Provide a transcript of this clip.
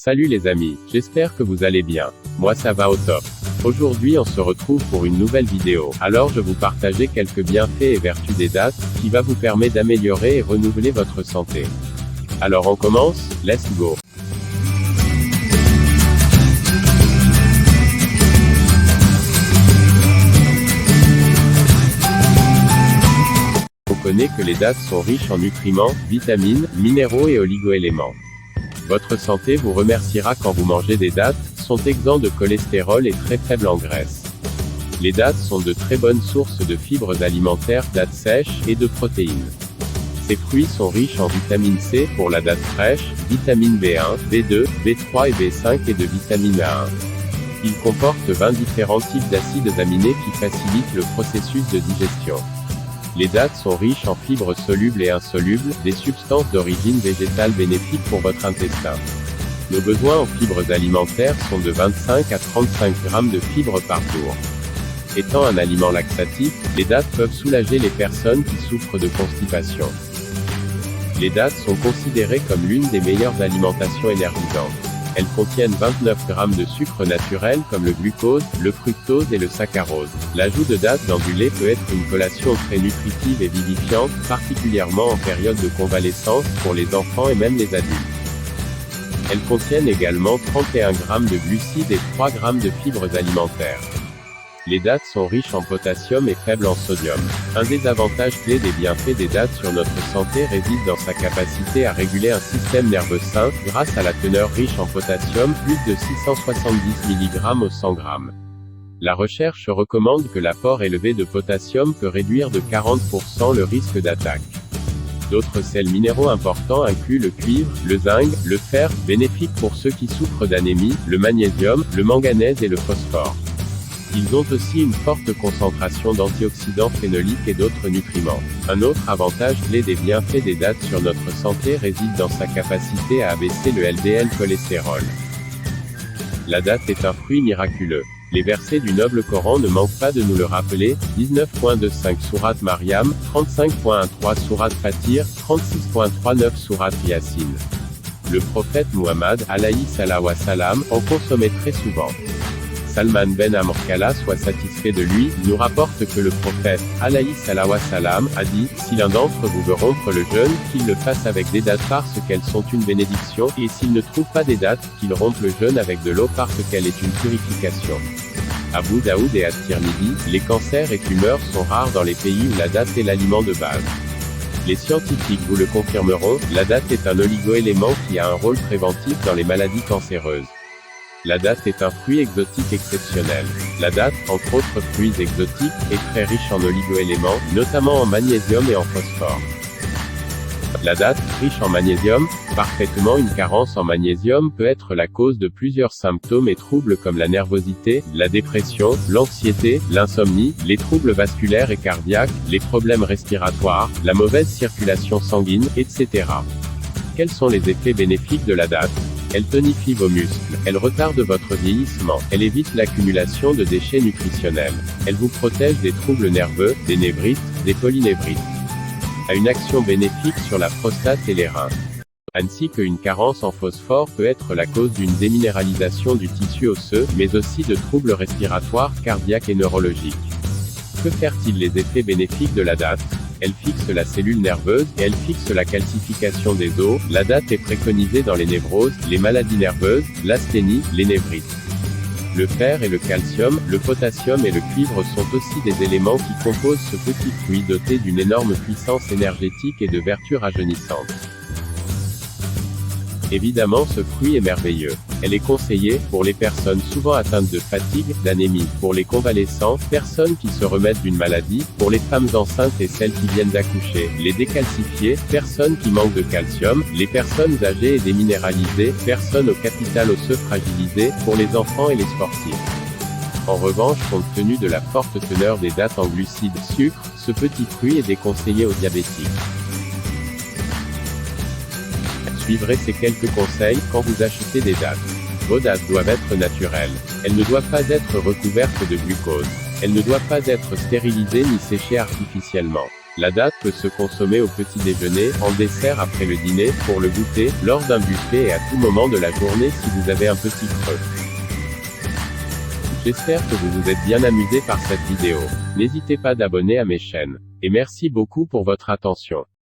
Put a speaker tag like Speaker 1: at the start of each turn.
Speaker 1: Salut les amis, j'espère que vous allez bien. Moi ça va au top. Aujourd'hui on se retrouve pour une nouvelle vidéo. Alors je vous partager quelques bienfaits et vertus des dattes, qui va vous permettre d'améliorer et renouveler votre santé. Alors on commence, let's go. On connaît que les dattes sont riches en nutriments, vitamines, minéraux et oligo-éléments. Votre santé vous remerciera quand vous mangez des dattes, sont exempts de cholestérol et très faibles en graisse. Les dattes sont de très bonnes sources de fibres alimentaires, dattes sèches, et de protéines. Ces fruits sont riches en vitamine C pour la date fraîche, vitamine B1, B2, B3 et B5 et de vitamine A1. Ils comportent 20 différents types d'acides aminés qui facilitent le processus de digestion. Les dattes sont riches en fibres solubles et insolubles, des substances d'origine végétale bénéfiques pour votre intestin. Nos besoins en fibres alimentaires sont de 25 à 35 grammes de fibres par jour. Étant un aliment laxatif, les dattes peuvent soulager les personnes qui souffrent de constipation. Les dattes sont considérées comme l'une des meilleures alimentations énergisantes. Elles contiennent 29 grammes de sucre naturel comme le glucose, le fructose et le saccharose. L'ajout de dattes dans du lait peut être une collation très nutritive et vivifiante, particulièrement en période de convalescence, pour les enfants et même les adultes. Elles contiennent également 31 grammes de glucides et 3 grammes de fibres alimentaires. Les dattes sont riches en potassium et faibles en sodium. Un des avantages clés des bienfaits des dattes sur notre santé réside dans sa capacité à réguler un système nerveux sain, grâce à la teneur riche en potassium, plus de 670 mg au 100 g. La recherche recommande que l'apport élevé de potassium peut réduire de 40% le risque d'attaque. D'autres sels minéraux importants incluent le cuivre, le zinc, le fer, bénéfiques pour ceux qui souffrent d'anémie, le magnésium, le manganèse et le phosphore. Ils ont aussi une forte concentration d'antioxydants phénoliques et d'autres nutriments. Un autre avantage clé des bienfaits des dattes sur notre santé réside dans sa capacité à abaisser le LDL cholestérol. La date est un fruit miraculeux. Les versets du noble Coran ne manquent pas de nous le rappeler, 19.25 Sourate Maryam, 35.13 Sourate Fatir, 36.39 Sourate Yasin. Le prophète Muhammad, alayhi salam wa salam, en consommait très souvent. Salman ben Amr qu'Allah soit satisfait de lui, nous rapporte que le prophète, alayhi salam wa salam, a dit, si l'un d'entre vous veut rompre le jeûne, qu'il le fasse avec des dattes parce qu'elles sont une bénédiction, et s'il ne trouve pas des dattes, qu'il rompe le jeûne avec de l'eau parce qu'elle est une purification. Abu Daoud et At-Tirmidhi, les cancers et tumeurs sont rares dans les pays où la date est l'aliment de base. Les scientifiques vous le confirmeront, la date est un oligo-élément qui a un rôle préventif dans les maladies cancéreuses. La date est un fruit exotique exceptionnel. La date, entre autres fruits exotiques, est très riche en oligo-éléments, notamment en magnésium et en phosphore. La date, riche en magnésium, parfaitement une carence en magnésium peut être la cause de plusieurs symptômes et troubles comme la nervosité, la dépression, l'anxiété, l'insomnie, les troubles vasculaires et cardiaques, les problèmes respiratoires, la mauvaise circulation sanguine, etc. Quels sont les effets bénéfiques de la date ? Elle tonifie vos muscles, elle retarde votre vieillissement, elle évite l'accumulation de déchets nutritionnels, elle vous protège des troubles nerveux, des névrites, des polynévrites. A une action bénéfique sur la prostate et les reins. Ainsi qu'une carence en phosphore peut être la cause d'une déminéralisation du tissu osseux, mais aussi de troubles respiratoires, cardiaques et neurologiques. Que faire-t-il les effets bénéfiques de la date ? Elle fixe la cellule nerveuse, et elle fixe la calcification des os. La date est préconisée dans les névroses, les maladies nerveuses, l'asthénie, les névrites. Le fer et le calcium, le potassium et le cuivre sont aussi des éléments qui composent ce petit fruit doté d'une énorme puissance énergétique et de vertus rajeunissantes. Évidemment ce fruit est merveilleux. Elle est conseillée, pour les personnes souvent atteintes de fatigue, d'anémie, pour les convalescents, personnes qui se remettent d'une maladie, pour les femmes enceintes et celles qui viennent d'accoucher, les décalcifiés, personnes qui manquent de calcium, les personnes âgées et déminéralisées, personnes au capital osseux fragilisé, pour les enfants et les sportifs. En revanche, compte tenu de la forte teneur des dattes en glucides, sucre, ce petit fruit est déconseillé aux diabétiques. Suivrez ces quelques conseils quand vous achetez des dattes. Vos dattes doivent être naturelles. Elles ne doivent pas être recouvertes de glucose. Elles ne doivent pas être stérilisées ni séchées artificiellement. La date peut se consommer au petit déjeuner, en dessert après le dîner, pour le goûter, lors d'un buffet et à tout moment de la journée si vous avez un petit creux. J'espère que vous vous êtes bien amusé par cette vidéo. N'hésitez pas d'abonner à mes chaînes. Et merci beaucoup pour votre attention.